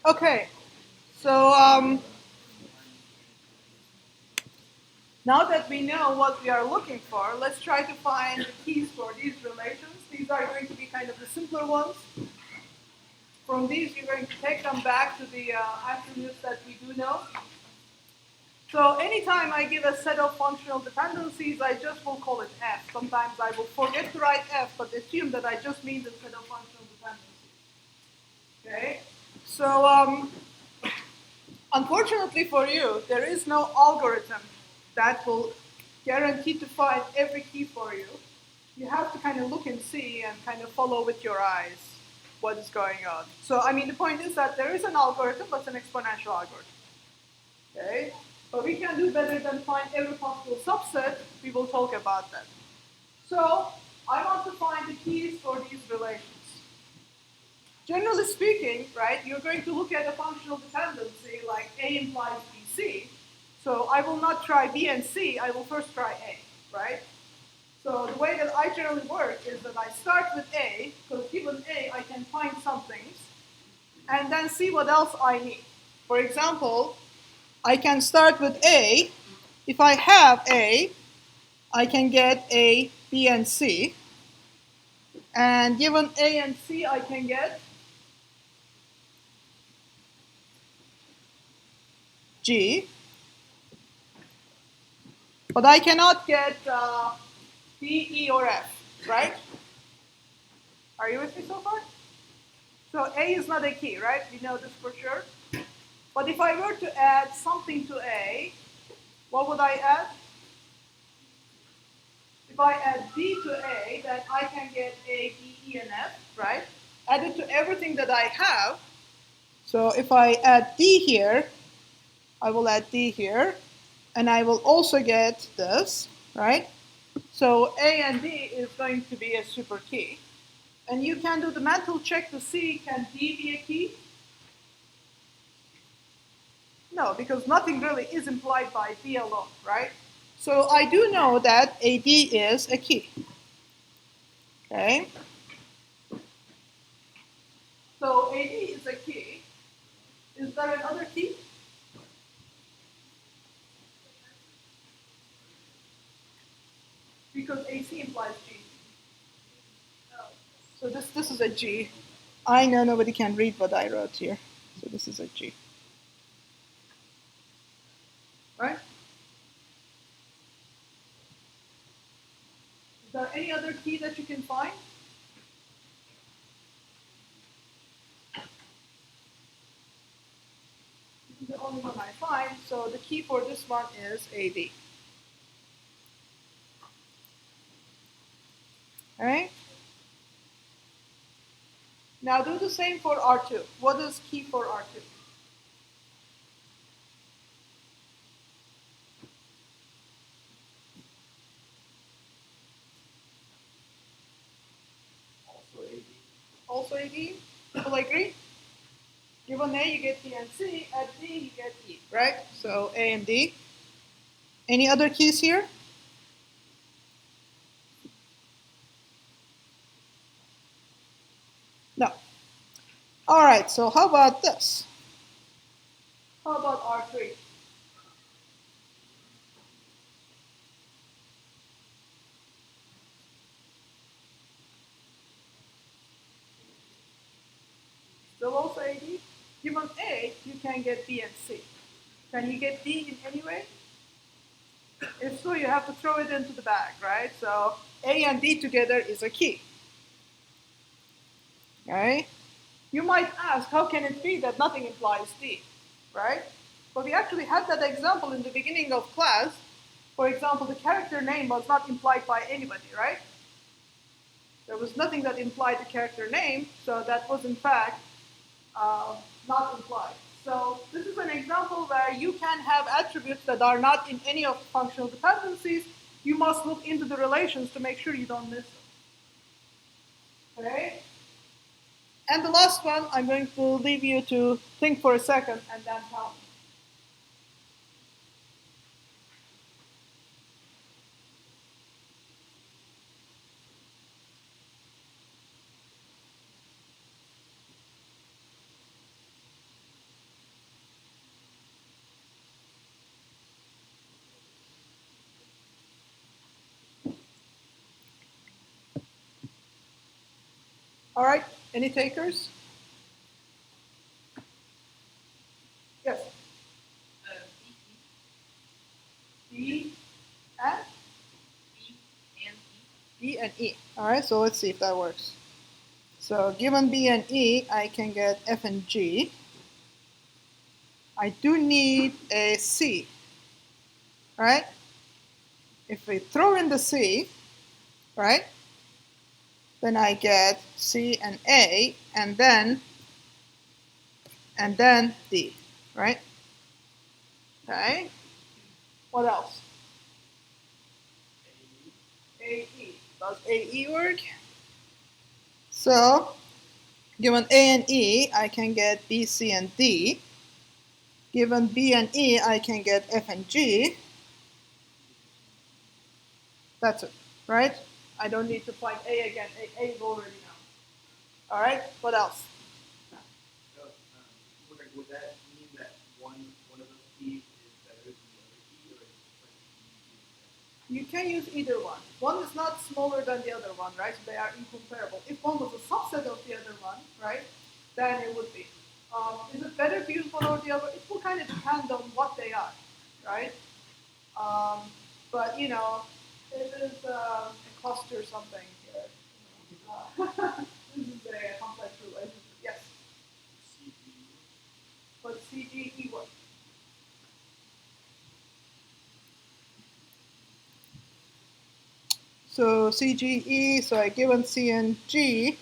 Okay, so now that we know what we are looking for, let's try to find the keys for these relations. These are going to be kind of the simpler ones. From these, you're going to take them back to the attributes that we do know. So anytime I give a set of functional dependencies, I just will call it f. Sometimes I will forget to write f, but assume that I just mean the set of functional dependencies. Okay? So unfortunately for you, there is no algorithm that will guarantee to find every key for you. You have to kind of look and see and kind of follow with your eyes what is going on. So, I mean, the point is that there is an algorithm, but it's an exponential algorithm. Okay? But we can do better than find every possible subset. We will talk about that. So, I want to find the keys for these relations. Generally speaking, right, you're going to look at a functional dependency like A implies BC. So I will not try B and C, I will first try A, right? So the way that I generally work is that I start with A, because given A, I can find some things, and then see what else I need. For example, I can start with A. If I have A, I can get A, B, and C. And given A and C, I can get G. But I cannot get D, E, or F, right? Are you with me so far? So A is not a key, right? We know this for sure. But if I were to add something to A, what would I add? If I add D to A, then I can get A, D, E, and F, right? Add it to everything that I have. So if I add D here, I will add D here, and I will also get this, right? So A and D is going to be a super key. And you can do the mental check to see, can D be a key? No, because nothing really is implied by D alone, right? So I do know that AD is a key. Okay? So AD is a key. Is there another key? Because AC implies G. So this is a G. I know nobody can read what I wrote here. So this is a G. Right? Is there any other key that you can find? This is the only one I find. So the key for this one is AD. All right? Now do the same for R2. What is key for R2? Also AD? People agree? Given A, you get D and C. At D, you get E, right? So A and D. Any other keys here? No. All right, so how about this? How about R3? Still also AD? Given A, you can get B and C. Can you get D in any way? If so, you have to throw it into the bag, right? So A and D together is a key. Right? You might ask, how can it be that nothing implies D, right? But we actually had that example in the beginning of class. For example, the character name was not implied by anybody, right? There was nothing that implied the character name, so that was in fact not implied. So this is an example where you can have attributes that are not in any of the functional dependencies. You must look into the relations to make sure you don't miss them. Okay? And the last one, I'm going to leave you to think for a second and then tell me. All right, any takers? Yes. B and B and E. All right, so let's see if that works. So given B and E, I can get F and G. I do need a C, right? If we throw in the C, right, then I get C and A, and then D, right? Okay. What else? AE. Does AE work? So given A and E, I can get B, C, and D. Given B and E, I can get F and G. That's it, right? I don't need to find A again. A is already known. All right, what else? Would that mean that one of those keys is better than the other key, or is it just like You can use either one. One is not smaller than the other one, right? So they are incomparable. If one was a subset of the other one, right, then it would be. Is it better to use one or the other? It will kind of depend on what they are, right? But you know, it is a cluster something here. This is a complex relationship. Yes. But CGE what? So CGE, so I given C and G,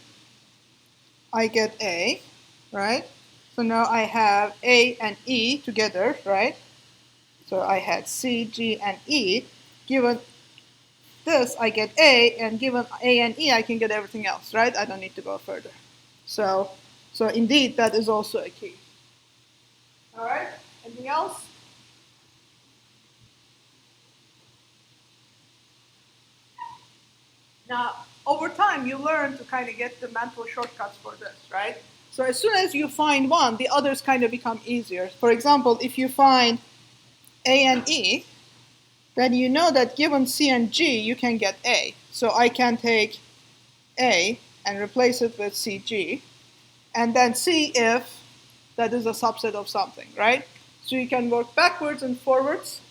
I get A, right? So now I have A and E together, right? So I had C, G, and E. Given this, I get A, and given A and E, I can get everything else, right? I don't need to go further. So indeed, that is also a key. All right, anything else? Now, over time, you learn to kind of get the mental shortcuts for this, right? So as soon as you find one, the others kind of become easier. For example, if you find A and E, then you know that given C and G, you can get A. So I can take A and replace it with CG, and then see if that is a subset of something, right? So you can work backwards and forwards,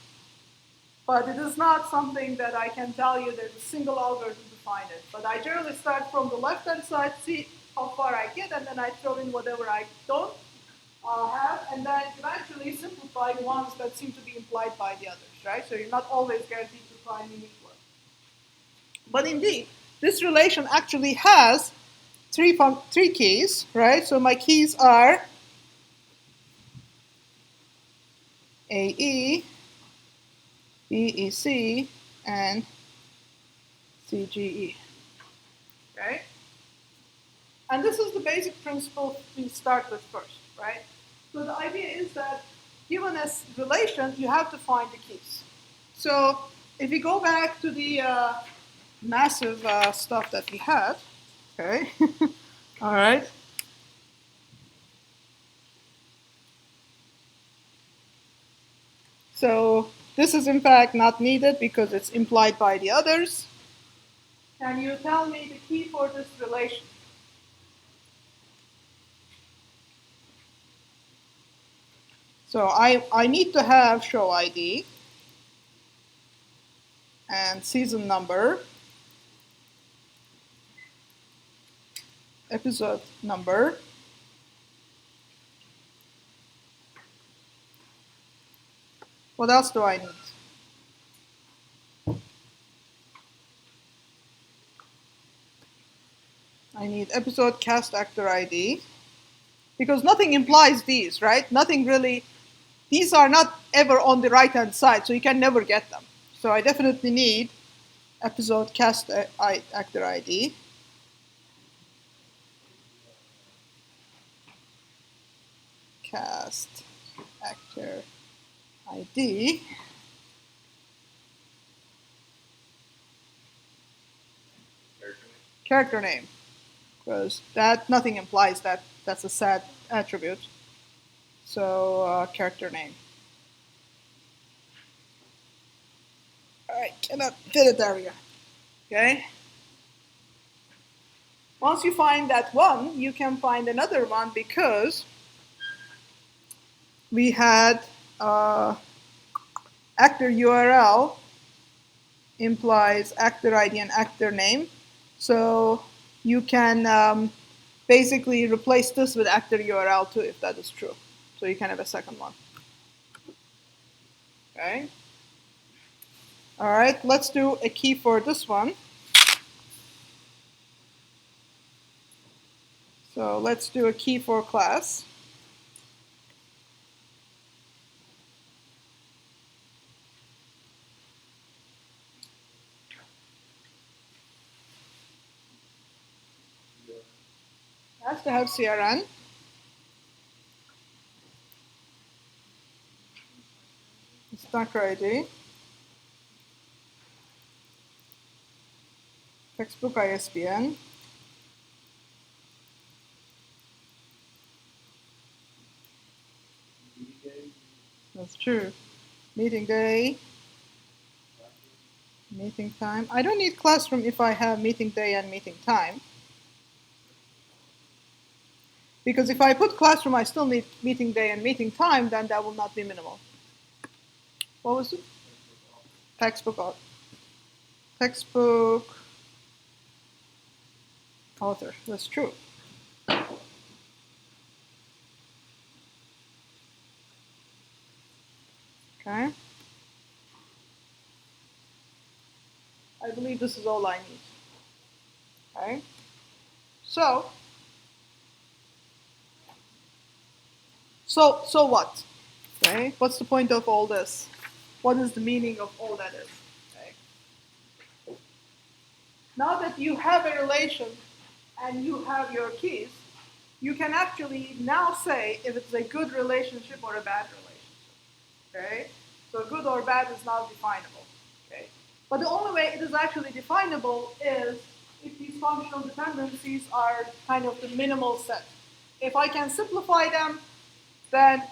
but it is not something that I can tell you there's a single algorithm to find it. But I generally start from the left-hand side, see how far I get, and then I throw in whatever I don't have, and then eventually simplify the ones that seem to be implied by the others, right? So you're not always guaranteed to find unique ones. But indeed, this relation actually has three keys, right? So my keys are AE, BEC, and CGE, okay? And this is the basic principle we start with first, right? So the idea is that given a relation, you have to find the keys. So if we go back to the massive stuff that we had, okay, all right. So this is in fact not needed because it's implied by the others. Can you tell me the key for this relation? So I need to have show ID and season number, episode number, what else do I need? I need episode cast actor ID, because nothing implies these, right? Nothing really, these are not ever on the right-hand side, so you can never get them. So I definitely need episode cast actor ID. Cast actor ID. Character name, because that nothing implies that that's a sad attribute. So character name. All right, cannot fit it there we go. Okay. Once you find that one, you can find another one because we had actor URL implies actor ID and actor name. So you can basically replace this with actor URL too if that is true. So you can have a second one. Okay. All right, let's do a key for this one. So let's do a key for class. It has to have CRN. Instructor ID. Textbook ISBN. That's true. Meeting day. Meeting time. I don't need classroom if I have meeting day and meeting time. Because if I put classroom, I still need meeting day and meeting time, then that will not be minimal. What was it? Textbook. Textbook author. That's true. Okay. I believe this is all I need. Okay. So what? Okay. What's the point of all this? What is the meaning of all that is? Okay. Now that you have a relation and you have your keys, you can actually now say if it's a good relationship or a bad relationship. Okay? So good or bad is now definable. Okay? But the only way it is actually definable is if these functional dependencies are kind of the minimal set. If I can simplify them, then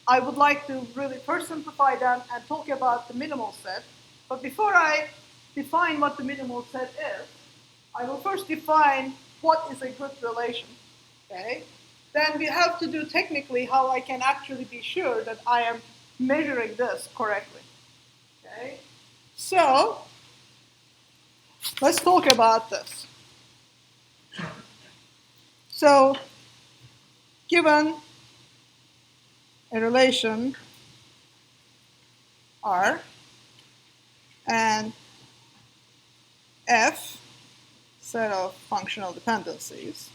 I would like to really first simplify them and talk about the minimal set. But before I define what the minimal set is, I will first define what is a good relation. Okay? Then we have to do technically how I can actually be sure that I am measuring this correctly. Okay? So let's talk about this. So given a relation R and F set of functional dependencies,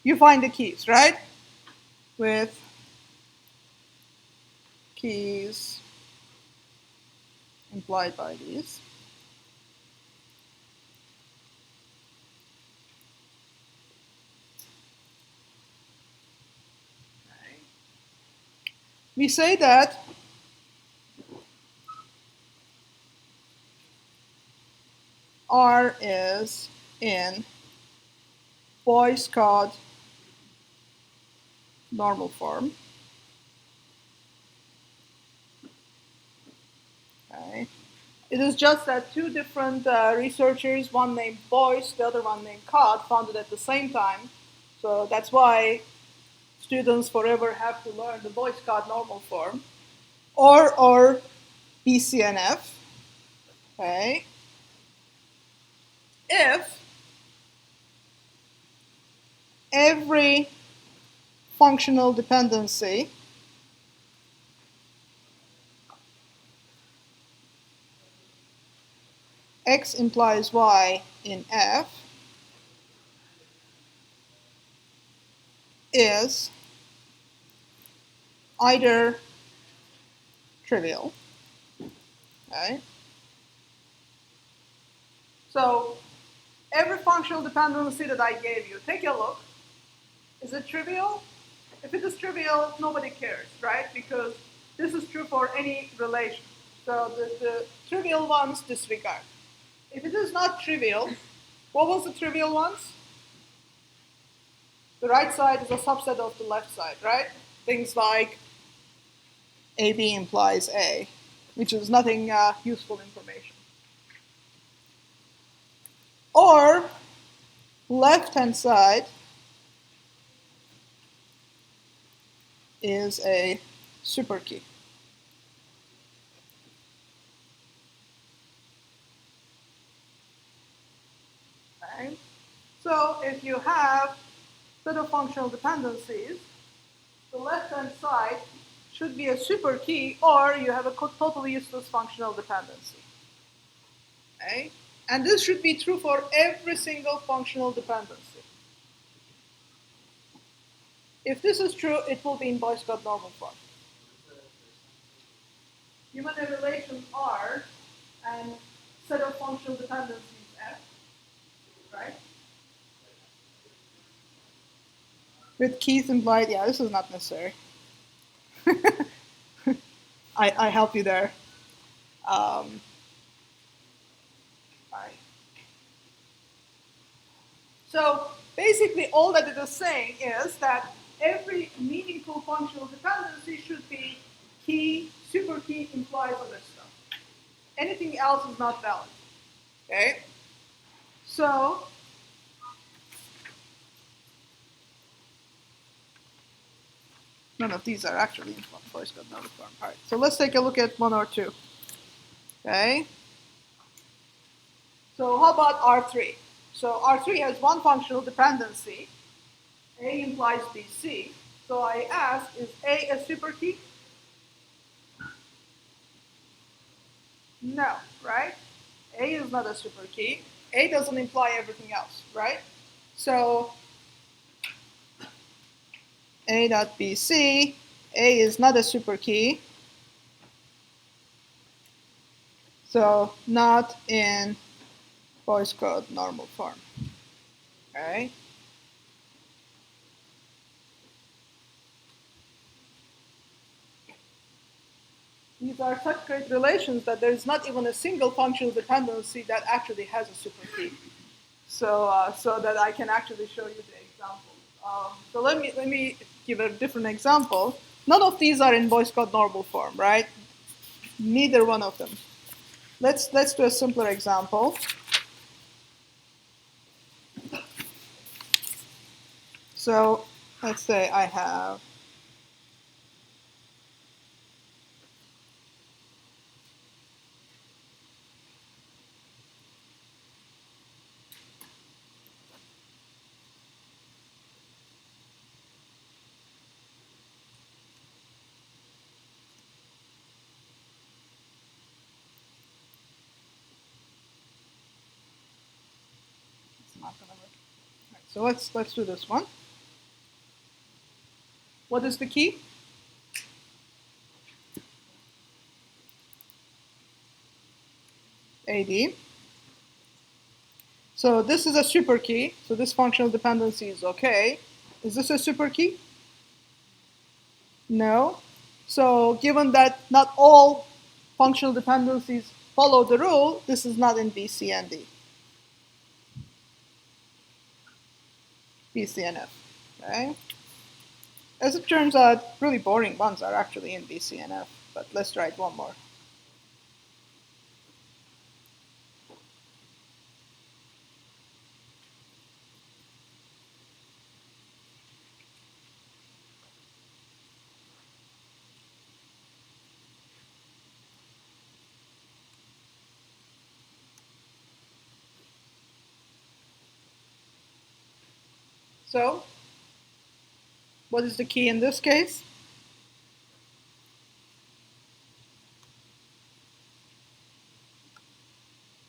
you find the keys, right? With keys implied by these. We say that R is in Boy's code normal form. Okay. It is just that two different researchers, one named Boyce, the other one named Codd, found it at the same time. So that's why students forever have to learn the Boyce-Codd normal form. Or BCNF. Okay. If every functional dependency X implies Y in F is either trivial. Okay. So every functional dependency that I gave you, take a look. Is it trivial? If it is trivial, nobody cares, right? Because this is true for any relation. So the trivial ones disregard. If it is not trivial, what was the trivial ones? The right side is a subset of the left side, right? Things like AB implies A, which is nothing useful information. or left-hand side is a superkey. Okay. So if you have set of functional dependencies, the left-hand side should be a superkey, or you have a totally useless functional dependency. Okay? And this should be true for every single functional dependency. If this is true, it will be in Boyce-Codd normal form. Given a relation R and set of functional dependencies F, right? With keys implied, yeah, this is not necessary. I help you there. Right. So basically all that it is saying is that every meaningful functional dependency should be key, superkey implies other stuff. Anything else is not valid. Okay? So none of these are actually in Boyce-Codd normal form. All right, so let's take a look at 1 or 2. Okay? So how about R3? So R3 has one functional dependency. A implies BC. So I ask, is A a superkey? No, right? A is not a superkey. A doesn't imply everything else, right? So A dot BC, A is not a superkey. So not in Boyce-Codd normal form. Okay? These are such great relations that there is not even a single functional dependency that actually has a superkey. So that I can actually show you the example. So let me give a different example. None of these are in Boyce-Codd normal form, right? Neither one of them. Let's do a simpler example. So let's say I have it's not gonna work. Right, so let's do this one. What is the key? AD. So this is a superkey. So this functional dependency is okay. Is this a superkey? No. So given that not all functional dependencies follow the rule, this is not in BCND. BCNF. Okay. As it turns out, really boring ones are actually in BCNF, but let's try it one more. So, what is the key in this case?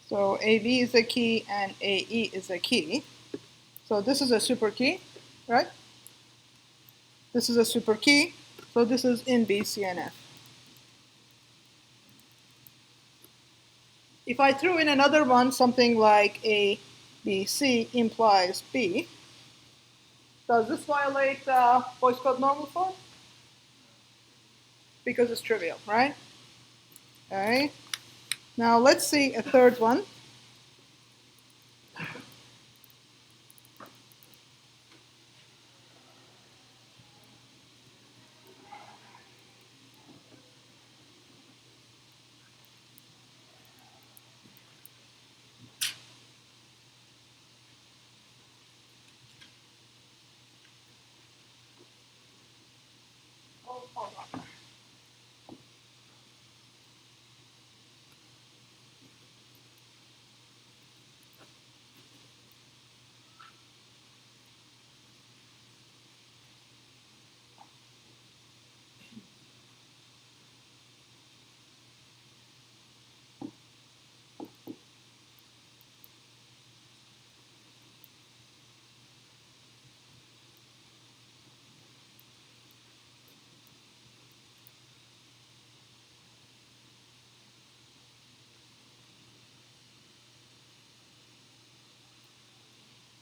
So AB is a key and AE is a key. So this is a superkey, right? This is a superkey. So this is in BCNF. If I threw in another one, something like A, B, C implies B, does this violate Boyce-Codd normal form? Because it's trivial, right? Okay. Now let's see a third one. on.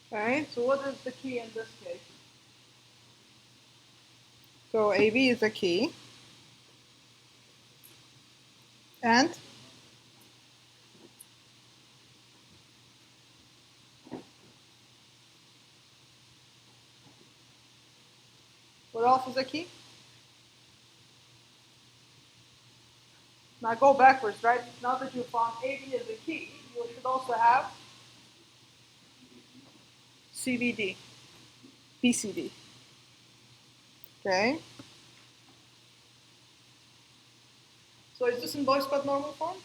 Okay, so what is the key in this case? So AB is a key. And what else is a key? Now go backwards, right? Now that you found AB as a key, you should also have CVD, BCD. Okay. So is this in Boyce-Codd normal form?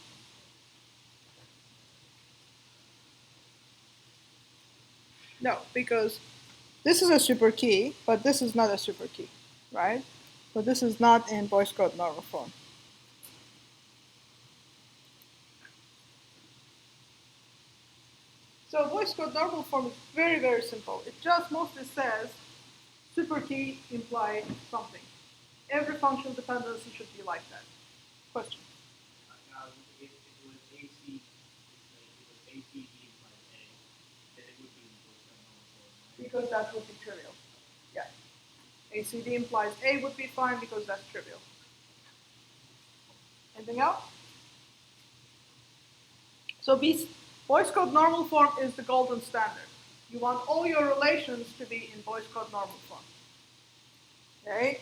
No, because this is a super key, but this is not a super key, right? So this is not in Boyce-Codd normal form. So Boyce-Codd normal form is very, very simple. It just mostly says super key implies something. Every functional dependency should be like that. Question? Now, if it was AC, if it was ACD implies A, then it would be in Boyce-Codd normal form, right? Because that would be trivial. Yeah. ACD implies A would be fine because that's trivial. Anything else? So Boyce-Codd normal form is the golden standard. You want all your relations to be in Boyce-Codd normal form. Okay?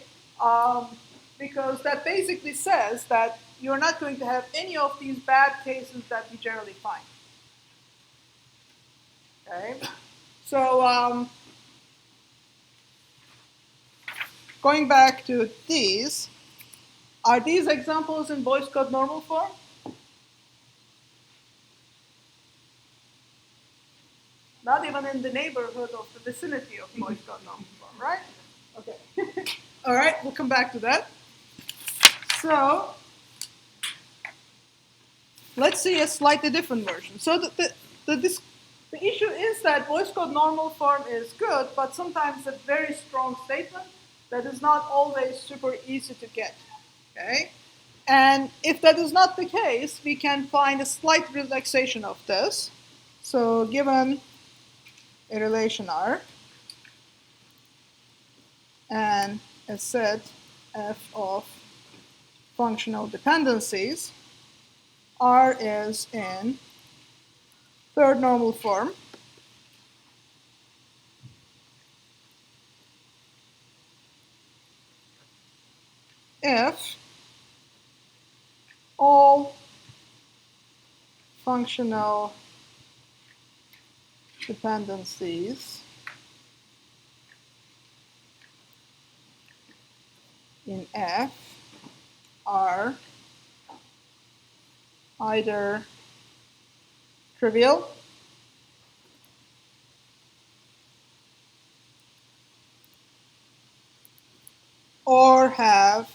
Because that basically says that you're not going to have any of these bad cases that we generally find. Okay? So going back to these, are these examples in Boyce-Codd normal form? Not even in the neighborhood of the vicinity of Boyce-Codd normal form, right? Okay. All right, we'll come back to that. So let's see a slightly different version. So the issue is that Boyce-Codd normal form is good, but sometimes a very strong statement that is not always super easy to get. Okay? And if that is not the case, we can find a slight relaxation of this. So given a relation R and a set F of functional dependencies, R is in third normal form. If all functional dependencies in F are either trivial or have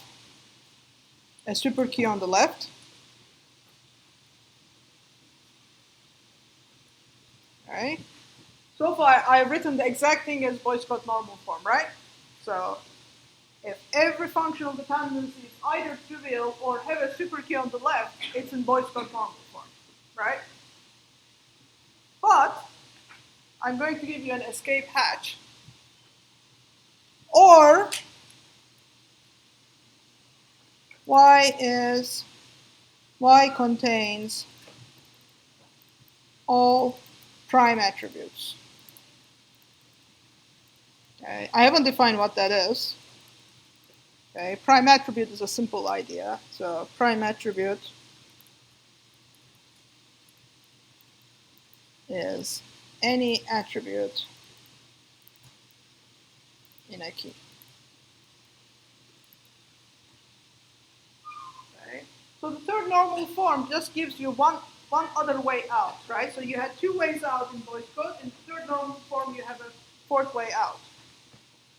a super key on the left. Right? So far, I've written the exact thing as Boyce-Codd normal form, right? So if every functional dependency is either trivial or have a super key on the left, it's in Boyce-Codd normal form, right? But I'm going to give you an escape hatch. Or Y contains all prime attributes. Okay. I haven't defined what that is. Okay. Prime attribute is a simple idea. So prime attribute is any attribute in a key. So the third normal form just gives you one other way out, right? So you had two ways out in voice code. In the third normal form, you have a fourth way out.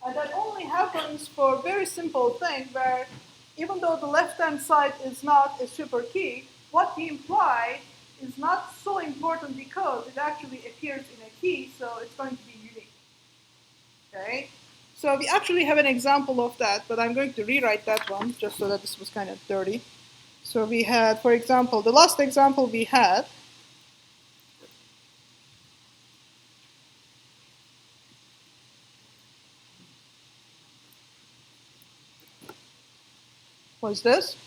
And that only happens for a very simple thing where even though the left-hand side is not a super key, what we imply is not so important because it actually appears in a key, so it's going to be unique. Okay? So we actually have an example of that, but I'm going to rewrite that one just so that this was kind of dirty. So we had, for example, the last example we had was this.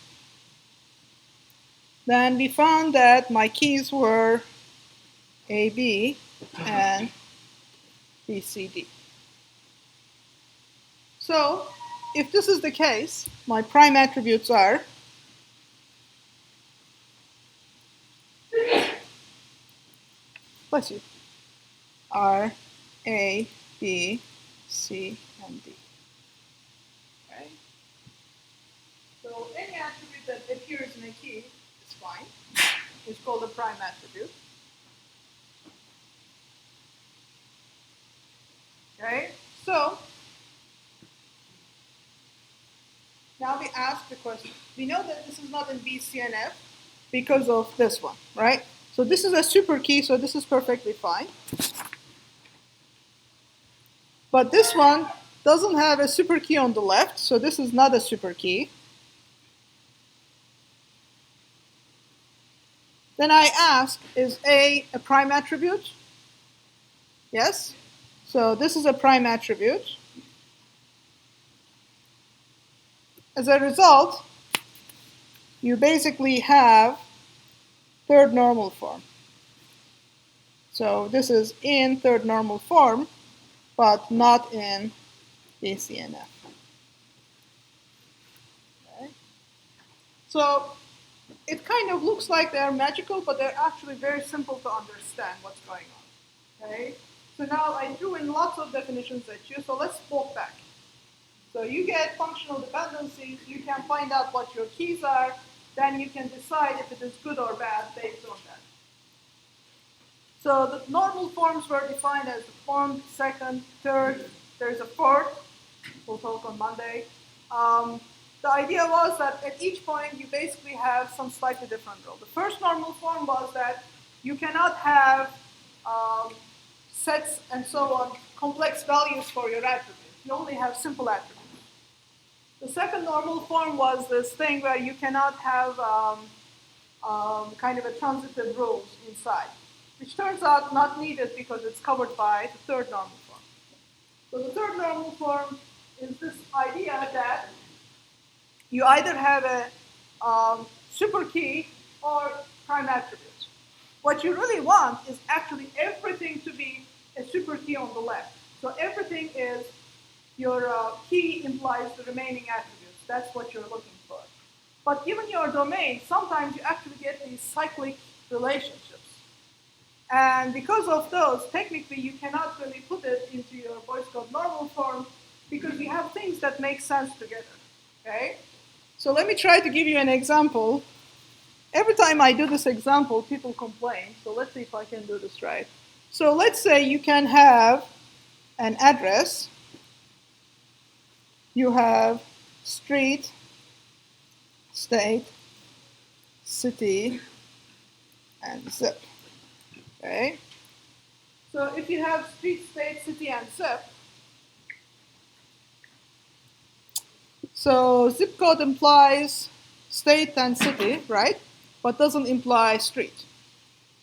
Then we found that my keys were A, B, and B, C, D. So if this is the case, my prime attributes are bless you, are A, B, C, and D. Okay. So any attribute that appears in a key is fine. It's called a prime attribute. Okay. So now we ask the question. We know that this is not in B, C, and F because of this one, right? So this is a super key, so this is perfectly fine. But this one doesn't have a super key on the left, so this is not a super key. Then I ask, is A a prime attribute? Yes. So this is a prime attribute. As a result, you basically have third normal form. So this is in third normal form, but not in BCNF. Okay. So it kind of looks like they're magical, but they're actually very simple to understand what's going on. Okay? So now I threw in lots of definitions at you, so let's walk back. So you get functional dependencies, you can find out what your keys are, then you can decide if it is good or bad based on that. So the normal forms were defined as the form, second, third, there's a fourth, we'll talk on Monday. The idea was that at each point you basically have some slightly different rule. The first normal form was that you cannot have sets and so on, complex values for your attributes. You only have simple attributes. The second normal form was this thing where you cannot have kind of a transitive rules inside, which turns out not needed because it's covered by the third normal form. So the third normal form is this idea that you either have a super key or prime attributes. What you really want is actually everything to be a super key on the left. So everything is your key implies the remaining attributes. That's what you're looking for. But given your domain, sometimes you actually get these cyclic relationships. And because of those, technically you cannot really put it into your voice code normal form because you have things that make sense together. Okay? So let me try to give you an example. Every time I do this example, people complain. So let's see if I can do this right. So let's say you can have an address. You have street, state, city, and zip. Okay? So if you have street, state, city, and zip, so zip code implies state and city, right? But doesn't imply street.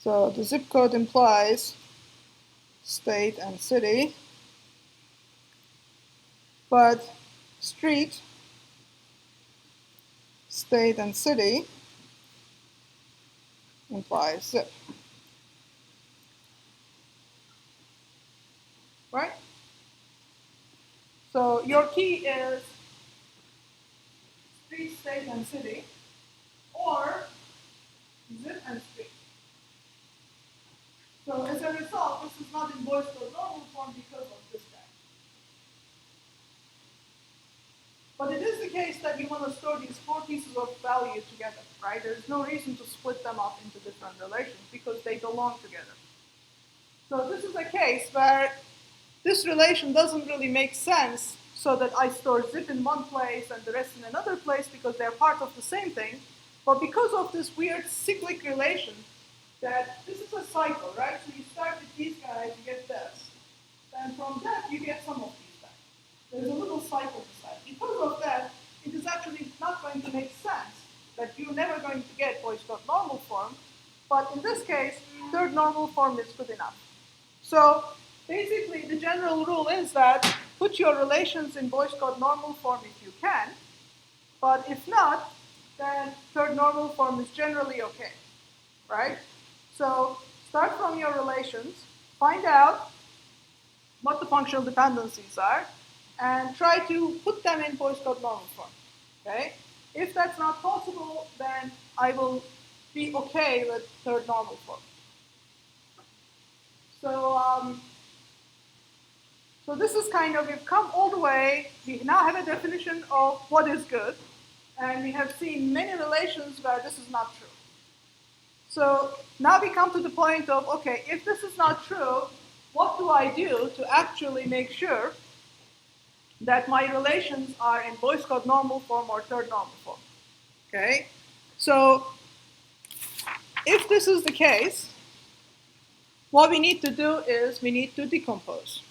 So the zip code implies state and city, but street, state, and city implies zip. Right? So your key is street, state, and city, or zip and street. So as a result, this is not in voice code normal form because of this guy. But it is the case that you want to store these four pieces of value together, right? There's no reason to split them up into different relations because they belong together. So this is a case where this relation doesn't really make sense so that I store zip in one place and the rest in another place because they're part of the same thing. But because of this weird cyclic relation, that this is a cycle, right? So you start with these guys, you get this. And from that, you get some of these back. There's a little cycle inside. Because of that, it is actually not going to make sense that you're never going to get Boyce-Codd normal form. But in this case, third normal form is good enough. So basically, the general rule is that put your relations in Boyce-Codd normal form if you can, but if not, then third normal form is generally okay, right? So start from your relations, find out what the functional dependencies are, and try to put them in Boyce-Codd normal form, okay? If that's not possible, then I will be okay with third normal form. So this is kind of, we've come all the way, we now have a definition of what is good, and we have seen many relations where this is not true. So now we come to the point of, okay, if this is not true, what do I do to actually make sure that my relations are in Boyce-Codd normal form or third normal form? Okay, so if this is the case, what we need to do is we need to decompose.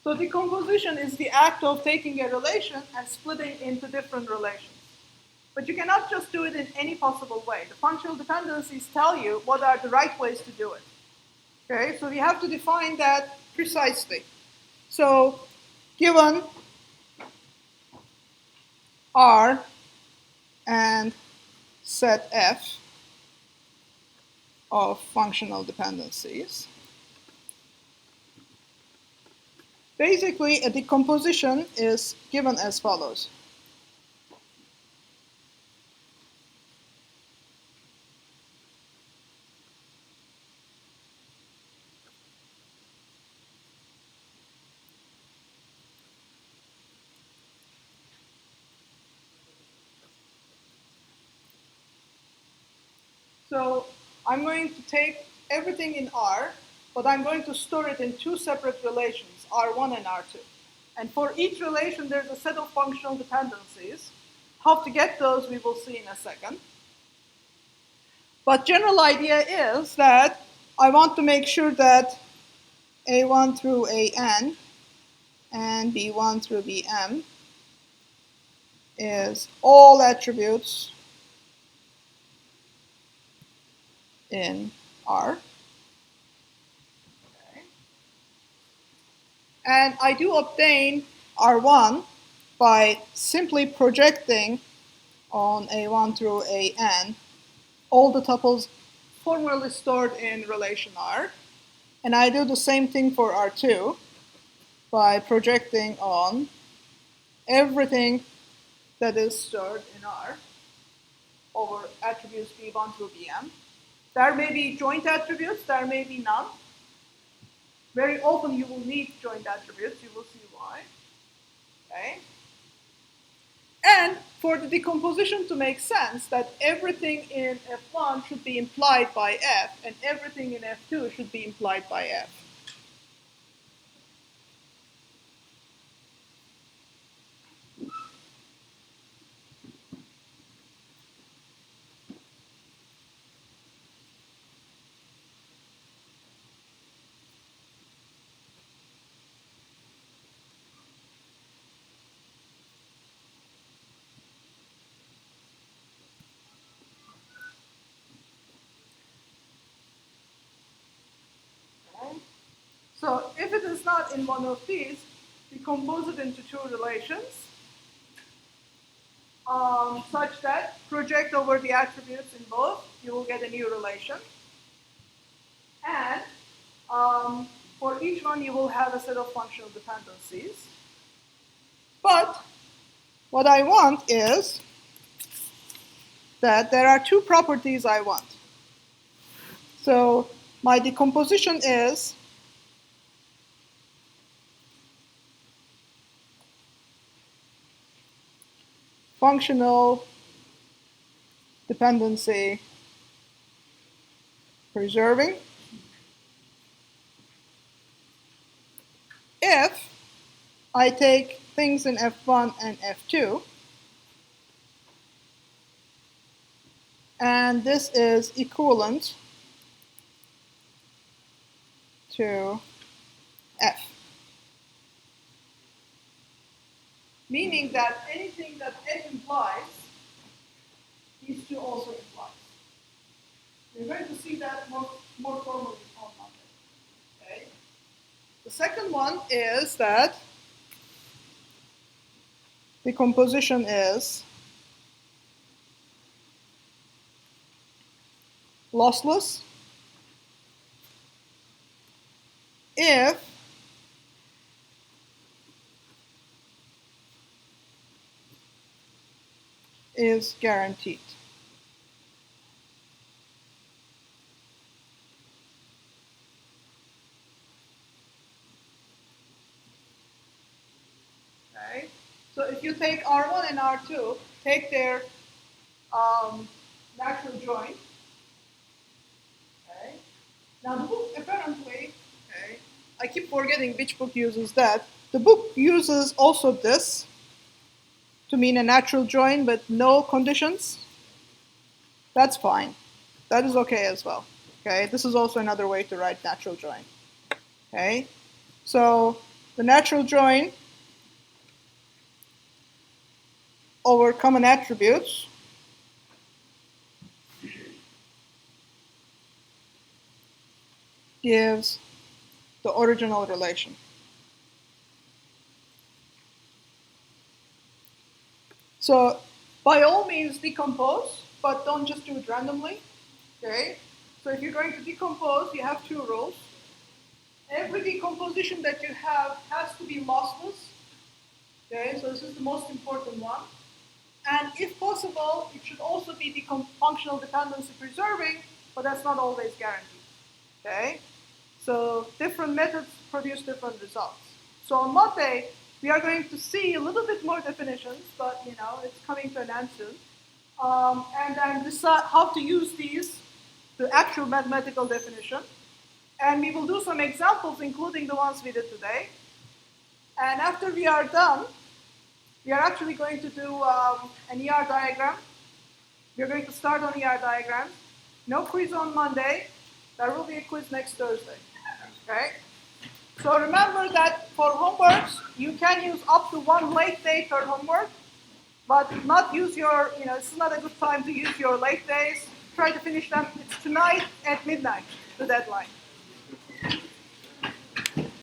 So decomposition is the act of taking a relation and splitting into different relations. But you cannot just do it in any possible way. The functional dependencies tell you what are the right ways to do it. Okay, so we have to define that precisely. So given R and set F of functional dependencies, basically a decomposition is given as follows. So I'm going to take everything in R, but I'm going to store it in two separate relations, R1 and R2. And for each relation, there's a set of functional dependencies. How to get those, we will see in a second. But general idea is that I want to make sure that A1 through AN and B1 through BM is all attributes in R. Okay. And I do obtain R1 by simply projecting on A1 through AN all the tuples formerly stored in relation R. And I do the same thing for R2 by projecting on everything that is stored in R over attributes B1 through Bm. There may be joint attributes, there may be none. Very often you will need joint attributes, you will see why. Okay? And for the decomposition to make sense, that everything in F1 should be implied by F, and everything in F2 should be implied by F. So if it is not in one of these, decompose it into two relations such that project over the attributes in both, you will get a new relation. And for each one, you will have a set of functional dependencies. But what I want is that there are two properties I want. So my decomposition is functional dependency preserving if I take things in F1 and F2, and this is equivalent to F. Meaning that anything that F implies, these two also imply. We're going to see that more formally on Monday. Okay? The second one is that the composition is lossless if is guaranteed. Okay? So if you take R1 and R2, take their natural join. Okay? Now the book apparently, okay, I keep forgetting which book uses that. The book uses also this to mean a natural join with no conditions. That's fine. That is okay as well. Okay, this is also another way to write natural join. Okay, so the natural join over common attributes gives the original relation. So by all means decompose, but don't just do it randomly. Okay, so if you're going to decompose, you have two rules. Every decomposition that you have has to be lossless. Okay, so this is the most important one. And if possible, it should also be functional dependency preserving, but that's not always guaranteed. Okay? So different methods produce different results. So on Monday, we are going to see a little bit more definitions, but it's coming to an end soon. And then decide how to use these to actual mathematical definition. And we will do some examples, including the ones we did today. And after we are done, we are actually going to do an ER diagram. We're going to start on ER diagrams. No quiz on Monday. There will be a quiz next Thursday. Okay? So remember that for homeworks, you can use up to one late day per homework, but not use your, this is not a good time to use your late days. Try to finish them. It's tonight at midnight, the deadline.